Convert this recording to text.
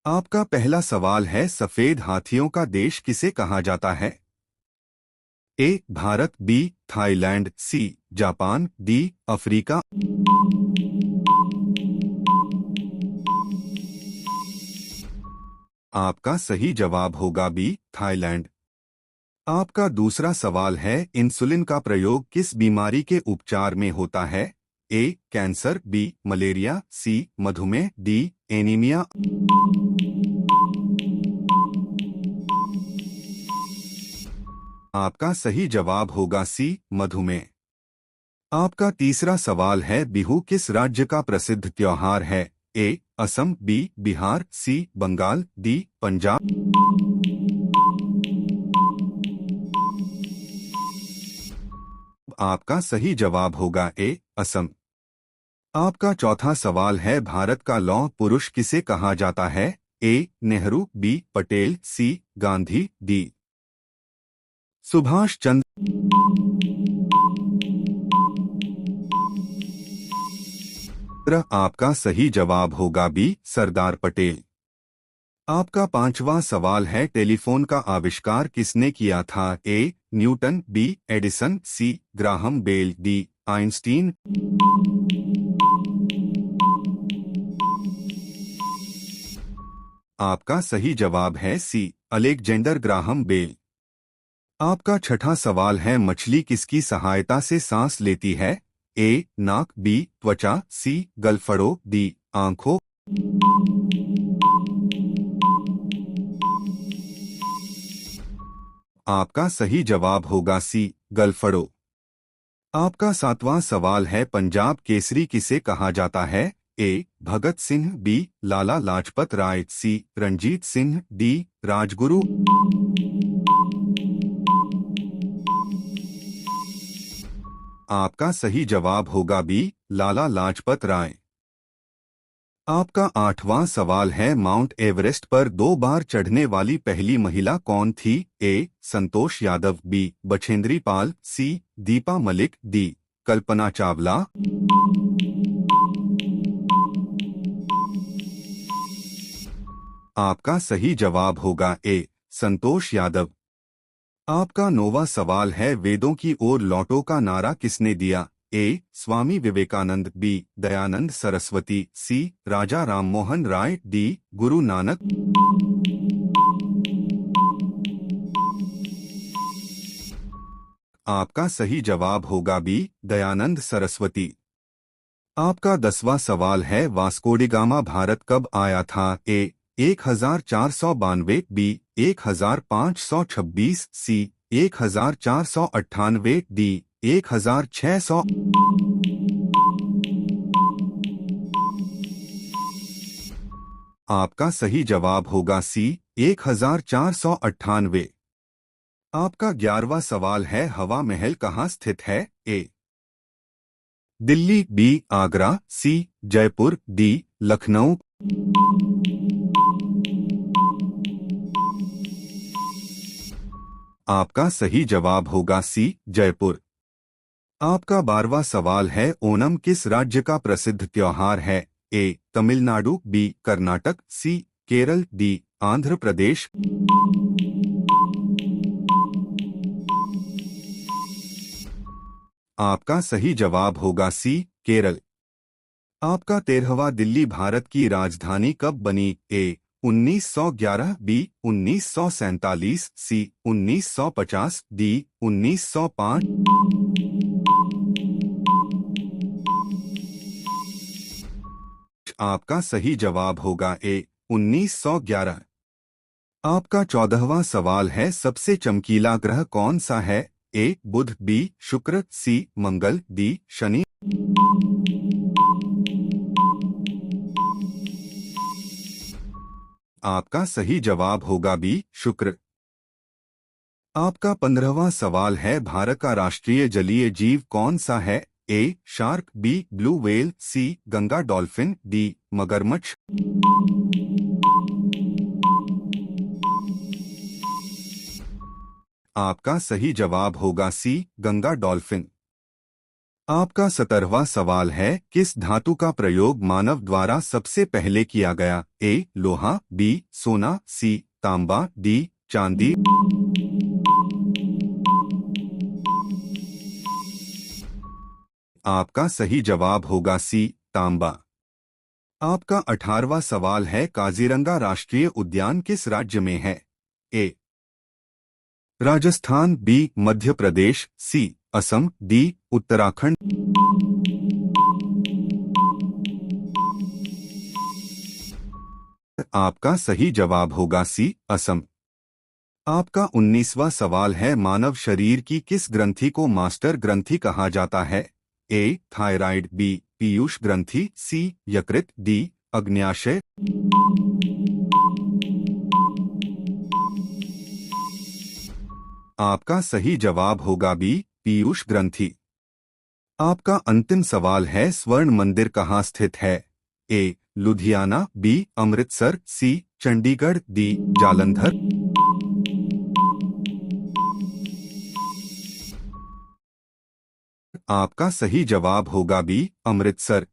आपका पहला सवाल है, सफेद हाथियों का देश किसे कहा जाता है? A Bharat, B Thailand, C Japan, D Africa. आपका सही जवाब होगा बी थाईलैंड। आपका दूसरा सवाल है, इंसुलिन का प्रयोग किस बीमारी के उपचार में होता है? ए कैंसर, बी मलेरिया, सी मधुमेह, डी एनीमिया। आपका सही जवाब होगा सी मधुमेह। आपका तीसरा सवाल है, बिहू किस राज्य का प्रसिद्ध त्योहार है? ए असम, बी बिहार, सी बंगाल, डी पंजाब। आपका सही जवाब होगा ए असम। आपका चौथा सवाल है, भारत का लौह पुरुष किसे कहा जाता है? ए नेहरू, बी पटेल, सी गांधी, डी सुभाष चंद्र। आपका सही जवाब होगा बी सरदार पटेल। आपका पांचवा सवाल है, टेलीफोन का आविष्कार किसने किया था? A Newton, B Edison, C Graham Bell, D Einstein. आपका सही जवाब है सी अलेक्जेंडर ग्राहम बेल। आपका छठा सवाल है, मछली किसकी सहायता से सांस लेती है? ए नाक, बी त्वचा, सी गलफड़ों, डी आंखों। आपका सही जवाब होगा सी गलफड़ों। आपका सातवां सवाल है, पंजाब केसरी किसे कहा जाता है? ए भगत सिंह, बी लाला लाजपत राय, सी रणजीत सिंह, डी राजगुरु। आपका सही जवाब होगा बी लाला लाजपत राय। आपका आठवां सवाल है, माउंट एवरेस्ट पर 2 बार चढ़ने वाली पहली महिला कौन थी? ए संतोष यादव, बी बछेंद्री पाल, सी दीपा मलिक, डी कल्पना चावला। आपका सही जवाब होगा ए संतोष यादव। आपका नौवां सवाल है, वेदों की ओर लौटो का नारा किसने दिया? ए स्वामी विवेकानंद, बी दयानंद सरस्वती, सी राजा राममोहन राय, डी गुरु नानक। आपका सही जवाब होगा बी दयानंद सरस्वती। आपका 10वां सवाल है, वास्को डी गामा भारत कब आया था? ए 1492, बी 1526, सी 1498, डी 1600। आपका सही जवाब होगा सी 1498। आपका 11वां सवाल है, हवा महल कहाँ स्थित है? ए दिल्ली, बी आगरा, सी जयपुर, डी लखनऊ। आपका सही जवाब होगा सी जयपुर। आपका 12वां सवाल है, ओणम किस राज्य का प्रसिद्ध त्योहार है? ए तमिलनाडु, बी कर्नाटक, सी केरल, डी आंध्र प्रदेश। आपका सही जवाब होगा सी केरल। आपका 13वां, दिल्ली भारत की राजधानी कब बनी? ए 1911, बी 1947, सी 1950, डी 1905। आपका सही जवाब होगा ए 1911। आपका 14वां सवाल है, सबसे चमकीला ग्रह कौन सा है? ए बुध, बी शुक्र, सी मंगल, डी शनि। आपका सही जवाब होगा बी शुक्र। आपका 15वां सवाल है, भारत का राष्ट्रीय जलीय जीव कौन सा है? ए शार्क, बी ब्लू व्हेल, सी गंगा डॉल्फिन, डी मगरमच्छ। आपका सही जवाब होगा सी गंगा डॉल्फिन। आपका 17वां सवाल है, किस धातु का प्रयोग मानव द्वारा सबसे पहले किया गया? ए लोहा, बी सोना, सी तांबा, डी चांदी। आपका सही जवाब होगा सी तांबा। आपका 18वां सवाल है, काजीरंगा राष्ट्रीय उद्यान किस राज्य में है? ए राजस्थान, बी मध्य प्रदेश, सी असम, डी उत्तराखंड। आपका सही जवाब होगा सी असम। आपका 19वां सवाल है, मानव शरीर की किस ग्रंथि को मास्टर ग्रंथि कहा जाता है? ए थायराइड, बी पीयूष ग्रंथि, सी यकृत, डी अग्न्याशय। आपका सही जवाब होगा बी पीयूष ग्रंथि। आपका अंतिम सवाल है, स्वर्ण मंदिर कहाँ स्थित है? ए लुधियाना, बी अमृतसर, सी चंडीगढ़, डी जालंधर। आपका सही जवाब होगा बी अमृतसर।